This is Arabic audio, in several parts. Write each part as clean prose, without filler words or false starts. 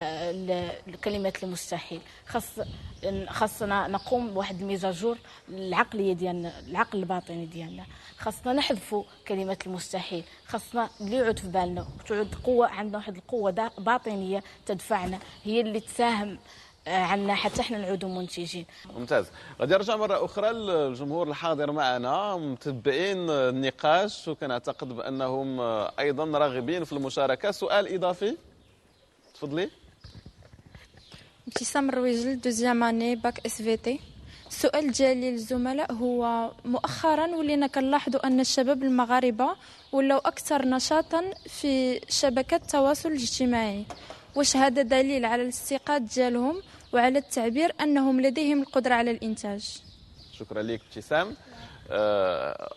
الكلمات المستحيل. خاصنا نقوم بواحد الميزاجور العقليه ديالنا، العقل الباطني ديالنا. خاصنا نحذفوا كلمات المستحيل، خاصنا اللي يعود في بالنا وتعود قوه، عندنا واحد القوه باطنيه تدفعنا، هي اللي تساهم عنا حتى احنا نعودوا منتجين. ممتاز. غادي نرجع مره اخرى للجمهور الحاضر معنا متبعين النقاش، وكنعتقد بانهم ايضا راغبين في المشاركه. سؤال اضافي، تفضلي. ابتسام الرويجل، دوزيام اني باك اس في تي. السؤال ديالي للزملاء هو مؤخرا ولينا كنلاحظوا ان الشباب المغاربه ولاو اكثر نشاطا في شبكات التواصل الاجتماعي، واش هذا دليل على الاستيقاظ ديالهم وعلى التعبير انهم لديهم القدره على الانتاج؟ شكرا لك ابتسام.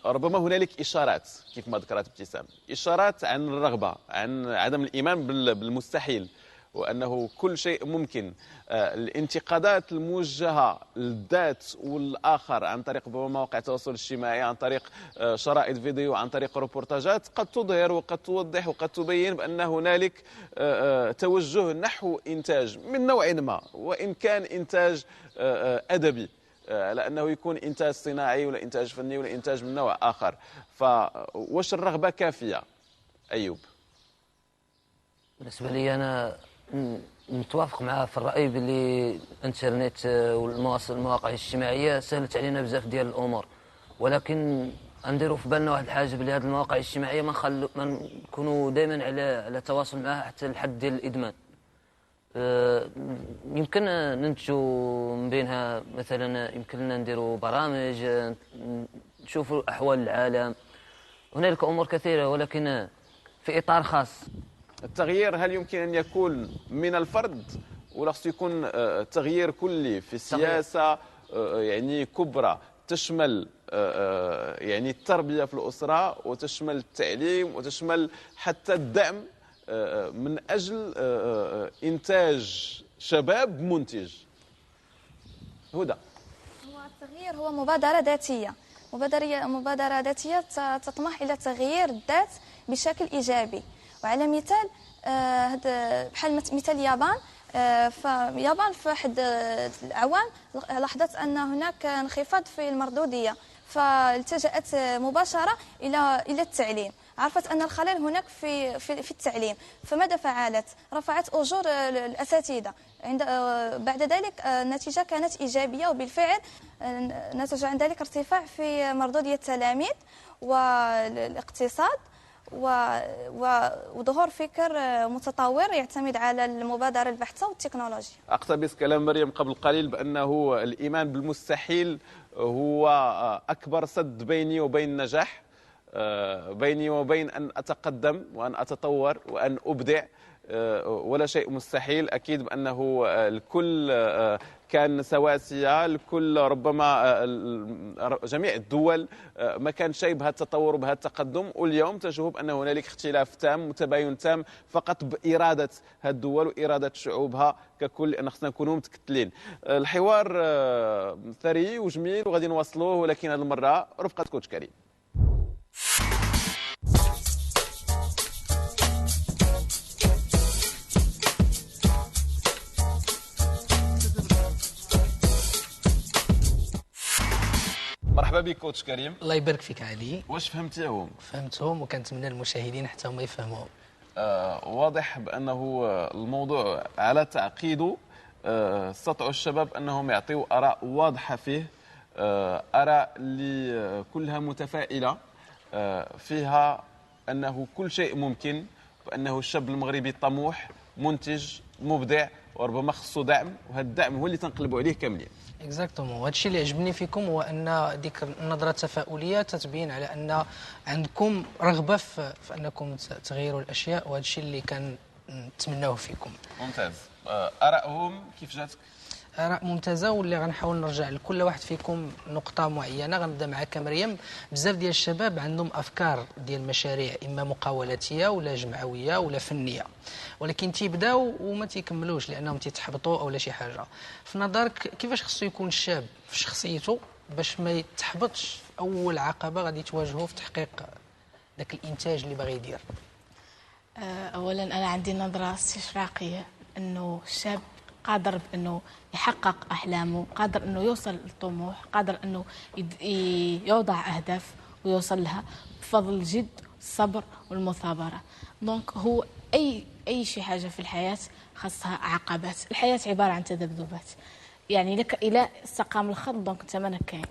ربما هنالك اشارات كيف ما ذكرت ابتسام، اشارات عن الرغبه، عن عدم الايمان بالمستحيل وأنه كل شيء ممكن. الانتقادات الموجهة للذات والآخر عن طريق مواقع التواصل الاجتماعي، عن طريق شرائط فيديو، عن طريق روبورتاجات، قد تظهر وقد توضح وقد تبين بأن هنالك توجه نحو إنتاج من نوع ما، وإن كان إنتاج أدبي، لأنه يكون إنتاج صناعي ولا إنتاج فني ولا إنتاج من نوع آخر. فواش الرغبة كافية؟ أيوب. بالنسبة لي أنا متوافق معاه في الرأي باللي الانترنت والمواقع الاجتماعية سهلت علينا بزاف ديال الأمور، ولكن نديروا في بالنا واحد الحاجة بلي هذه المواقع الاجتماعية ما نكونوا دائما على تواصل معها حتى الحد ديال الإدمان. يمكن ننتجوا من بينها مثلا، يمكن لنا نديروا برامج نشوفوا أحوال العالم، هنالك أمور كثيرة ولكن في إطار خاص. التغيير هل يمكن أن يكون من الفرد ولا خصو يكون تغيير كلي في السياسة يعني كبرى تشمل يعني التربية في الأسرة وتشمل التعليم وتشمل حتى الدعم من أجل إنتاج شباب منتج؟ هدى. هو التغيير هو مبادرة ذاتية، مبادرة ذاتية تطمح إلى تغيير الذات بشكل إيجابي. وعلى مثال بحال مثال اليابان، فاليابان في واحد الأعوام لاحظت أن هناك انخفاض في المردودية، فالتجأت مباشرة إلى التعليم. عرفت أن الخلل هناك في التعليم، فماذا فعلت؟ رفعت أجور الأساتذة. بعد ذلك النتيجة كانت إيجابية، وبالفعل نتج عن ذلك ارتفاع في مردودية التلاميذ والاقتصاد وظهور فكر متطور يعتمد على المبادرة البحثة والتكنولوجيا. أقتبس كلام مريم قبل قليل بأنه الإيمان بالمستحيل هو أكبر سد بيني وبين النجاح، بيني وبين أن أتقدم وأن أتطور وأن أبدع. ولا شيء مستحيل. أكيد بأنه الكل كان سواسية، الكل ربما جميع الدول ما كان شيء بهذا التطور وبهذا التقدم، واليوم تشوف أن هنالك اختلاف تام وتباين تام فقط بإرادة هذه الدول وإرادة شعوبها ككل، أن خصنا نكونوا متكتلين. الحوار ثري وجميل وغادي نواصلوه، ولكن هذه المرة رفقة كوتش كريم. مرحبا بك كوتش كريم. الله يبارك فيك علي. واش فهمتيهم؟ فهمتهم، وكنتمنى المشاهدين حتى هما يفهموهم. واضح بأنه الموضوع على تعقيده استطاعوا الشباب أنهم يعطيوا آراء واضحة فيه، آراء اللي كلها متفائلة فيها أنه كل شيء ممكن، وأنه الشاب المغربي طموح منتج مبدع وربما خصو دعم، وهذا الدعم هو اللي تنقلبوا عليه كاملين. اكزاكتومون. وهذا الشيء اللي عجبني فيكم هو ان ديك النظره التفاؤليه تتبين على ان عندكم رغبه في انكم تغيروا الاشياء، وهذا الشيء اللي كنتمناوه فيكم. ممتاز. ارائهم كيف جاتك؟ آراء ممتازة، واللي غنحاول نرجع لكل واحد فيكم نقطة معينة. غنبدا معك مريم. بزاف ديال الشباب عندهم أفكار ديال مشاريع إما مقاولاتية ولا جمعوية ولا فنية، ولكن تيبداو وما تيكملوش لأنهم تيتحبطوا أو لا شي حاجة. في نظرك كيفاش خصو يكون الشاب في شخصيته باش ما يتحبطش في أول عقبة غادي تواجهه في تحقيق ذاك الإنتاج اللي باغي يدير؟ أولا أنا عندي نظرة استشراقية. انه الشاب قادر بانه يحقق احلامه، قادر انه يوصل للطموح، قادر انه يوضع اهداف ويوصل لها بفضل الجد، الصبر والمثابره. دونك هو اي شيء حاجه في الحياه خاصها عقبات. الحياه عباره عن تذبذبات، يعني لك الى استقام الخط دونك انت مانك كاين.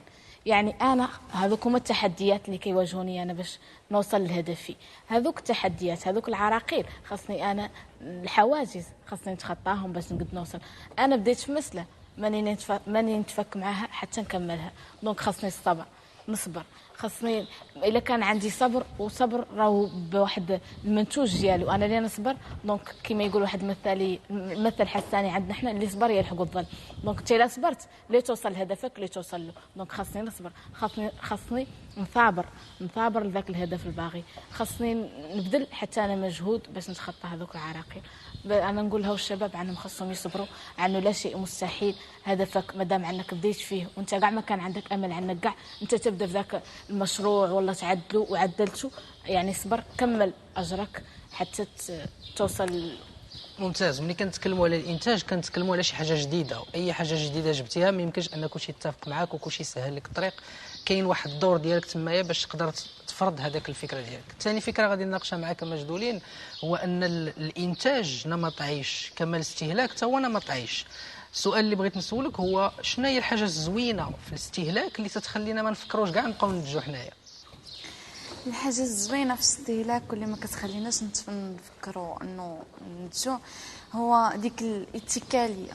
يعني انا هذوك هما التحديات اللي كيواجهوني انا باش نوصل لهدفي. هذوك التحديات، هذوك العراقيل، خاصني انا الحواجز خاصني نتخطاهم باش نقد نوصل. انا بديت في مسألة ماني نتفك معها حتى نكملها. دونك خاصني الصبر، نصبر. خاصني الا كان عندي صبر، وصبر راهو بواحد المنتوج ديالو. انا اللي نصبر دونك كما يقول واحد مثل حساني عندنا حنا، اللي صبر يلحق الظل. دونك انت الا صبرت لي توصل لهدفك، لي توصل له. دونك خاصني نصبر، خاصني نثابر لذاك الهدف الباغي. خاصني نبذل حتى انا مجهود باش نتخطى هذوك العراقيل. انا نقول لها الشباب عنهم خاصهم يصبروا، عنه لا شيء مستحيل. هدفك مادام عنك بديت فيه وانت كاع ما كان عندك امل، عنك كاع انت تبدا في ذاك المشروع والله تعدلوا وعدلته، يعني صبر، كمل اجرك حتى توصل. ممتاز. ملي كنتكلموا على الانتاج كنتكلموا على شي حاجه جديده، واي حاجه جديده جبتيها ما يمكنش ان كلشي يتفق معاك وكلشي يسهل لك الطريق. كاين واحد الدور ديالك تمايا باش تقدر تفرض هذاك الفكره ديالك. ثاني فكره غادي نناقشها معك مجدولين، هو ان الانتاج نمط عيش كما الاستهلاك حتى هو نمط عيش. السؤال اللي بغيت نسولك هو شنو هي الحاجه الزوينه في الاستهلاك اللي تتخلينا ما نفكروش كاع نبقاو ننتجوا حنايا؟ الحاجه الزوينه في الاستهلاك واللي ما كتخليناش نفكروا انه ننتجوا هو ديك الاتكاليه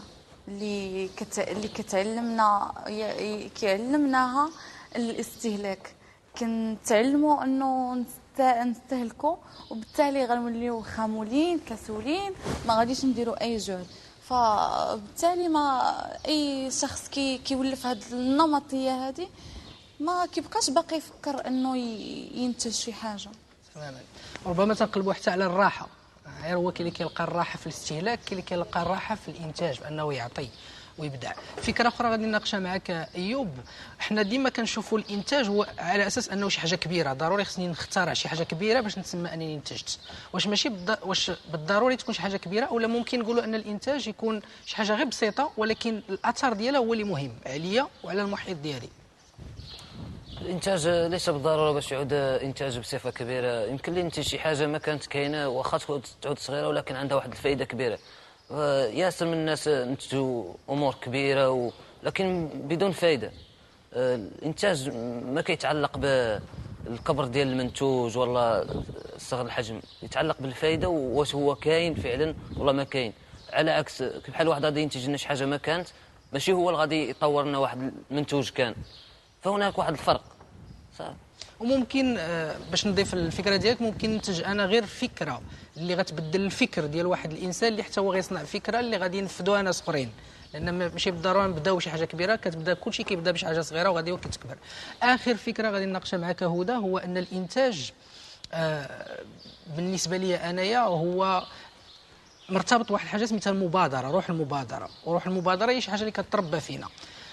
اللي كيعلمناها الاستهلاك. كنتعلموا انه نستهلكوا، وبالتالي غنوليو خامولين كسولين، ما غاديش نديروا اي جهد. فبالتالي ما اي شخص كيولف هذه النمطيه هذه ما كيبقاش باقي يفكر انه ينتج شي حاجه. تماما. ربما تنقلبوا حتى على الراحه. غير هو كاين اللي كيلقى الراحه في الاستهلاك، كاين اللي كيلقى الراحه في الانتاج، بانه يعطي ويبدع. فكره اخرى غادي نناقشها معك ايوب، حنا ديما كنشوفوا الانتاج هو على اساس انه شي حاجه كبيره، ضروري خصني نخترع شي حاجه كبيره باش نسمى انني انتجت. واش ماشي واش بالضروري تكون شي حاجه كبيره، ولا ممكن نقولوا ان الانتاج يكون شي حاجه غير بسيطه ولكن الاثر ديالها هو اللي مهم عليا وعلى المحيط ديالي؟ الانتاج ليس بالضروره باش يعود انتاج بصفه كبيره. يمكن لي ينتج شي حاجه ما كانت كاينه واخا تعود صغيره ولكن عندها واحد الفائده كبيره. ياسر من الناس نتجوا امور كبيره لكن بدون فائده. الانتاج ما كيتعلق بالكبر ديال المنتوج ولا صغر الحجم، يتعلق بالفائده واش هو كاين فعلا ولا ما كاين. على عكس بحال واحد غادي ينتج لنا شي حاجه ما كانت، ماشي هو اللي غادي يطور لنا واحد المنتوج كان. فهناك واحد الفرق صافي. وممكن باش نضيف الفكره ديالك، ممكن ننتج انا غير فكره اللي غتبدل الفكر ديال واحد الانسان اللي حتى هو غيصنع فكره اللي غادي ينفذوها ناس اخرين. لان ماشي بالضروره نبداو شي حاجه كبيره، كتبدا كلشي كيبدا بشي حاجه صغيره وغادي هو كتكبر. اخر فكره غادي نناقشها معك هدى، هو ان الانتاج بالنسبه لي انايا هو مرتبط بواحد الحاجه سميتها المبادره، روح المبادره. وروح المبادره هي شي حاجه اللي كتربى فينا.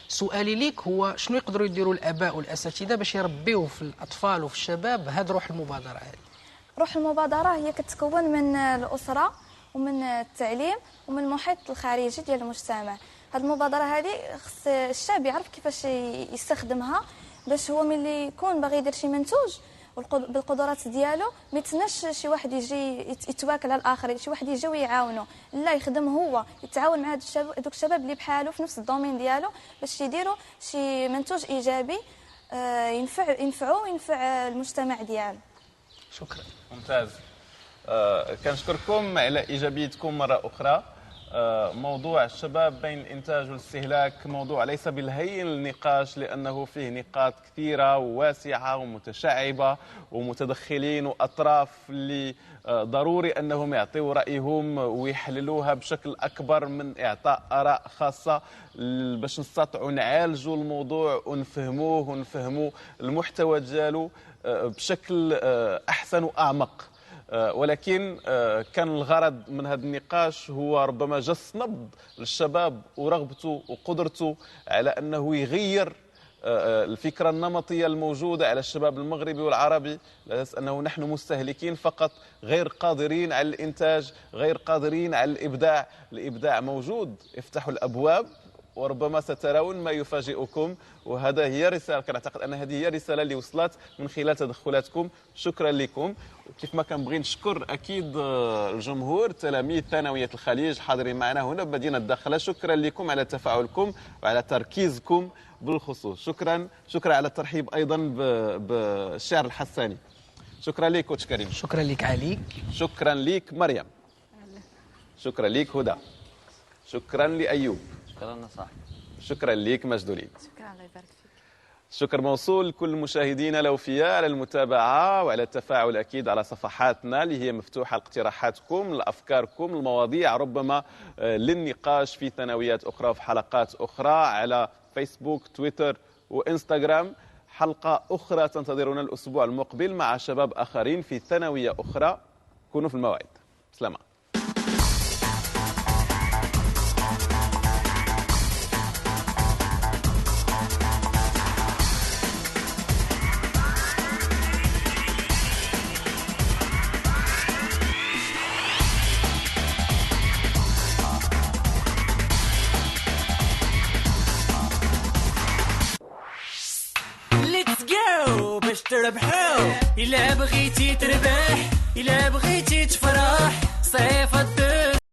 سؤالي ليك هو شنو يقدروا يديروا الاباء والاساتذه باش يربيوا في الاطفال وفي الشباب هاد روح المبادره هذه؟ روح المبادرة هي كتكون من الأسرة ومن التعليم ومن المحيط الخارجي ديال المجتمع. هذه المبادرة هذه خص الشاب يعرف كيفاش يستخدمها باش هو ملي يكون باغي يدير شي منتوج بالقدرات ديالو ما يتسناش شي واحد يجي يتواكل على الاخرين، شي واحد يجي ويعاونو، لا يخدم هو، يتعاون مع دوك الشباب اللي بحالو في نفس الدومين ديالو باش يديروا شي منتوج ايجابي ينفعو وينفع المجتمع ديالو. شكرا. ممتاز. كنشكركم على ايجابيتكم مره اخرى. موضوع الشباب بين الانتاج والاستهلاك موضوع ليس بالهين النقاش، لانه فيه نقاط كثيره وواسعه ومتشعبه ومتدخلين واطراف اللي ضروري انهم يعطيوا رايهم ويحللوها بشكل اكبر من اعطاء اراء خاصه باش نستطيعوا نعالجوا الموضوع ونفهموا المحتوى ديالو بشكل احسن واعمق. ولكن كان الغرض من هذا النقاش هو ربما جس نبض للشباب ورغبته وقدرته على أنه يغير الفكرة النمطية الموجودة على الشباب المغربي والعربي، على أساس أنه نحن مستهلكين فقط، غير قادرين على الإنتاج، غير قادرين على الإبداع. الإبداع موجود، افتحوا الأبواب وربما سترون ما يفاجئكم. وهذا هي رسالة، كنعتقد أن هذه هي رسالة اللي وصلت من خلال تدخلاتكم. شكرا لكم. كيف ما كنبغي نشكر أكيد الجمهور، تلاميذ ثانوية الخليج حاضرين معنا هنا بمدينة الداخلة. شكرا لكم على تفاعلكم وعلى تركيزكم بالخصوص. شكرا على الترحيب أيضا بالشعر الحساني. شكرا لك كوتش كريم. شكرا لك علي. شكرا لك مريم. شكرا لك هدى. شكرا لأيوب. شكرا صاحبي. شكرا لك مجدولين. شكرا، الله يبارك فيك. شكر موصول لكل مشاهدينا الأوفياء على المتابعة وعلى التفاعل أكيد على صفحاتنا اللي هي مفتوحة لاقتراحاتكم، لأفكاركم، المواضيع ربما للنقاش في ثانويات أخرى وفي حلقات أخرى على فيسبوك، تويتر وإنستغرام. حلقة أخرى تنتظرنا الأسبوع المقبل مع شباب آخرين في ثانوية أخرى. كونوا في الموعد. سلامة. باش تربحوا، إلا بغيتي تربح، إلا بغيتي تفرح، صيفط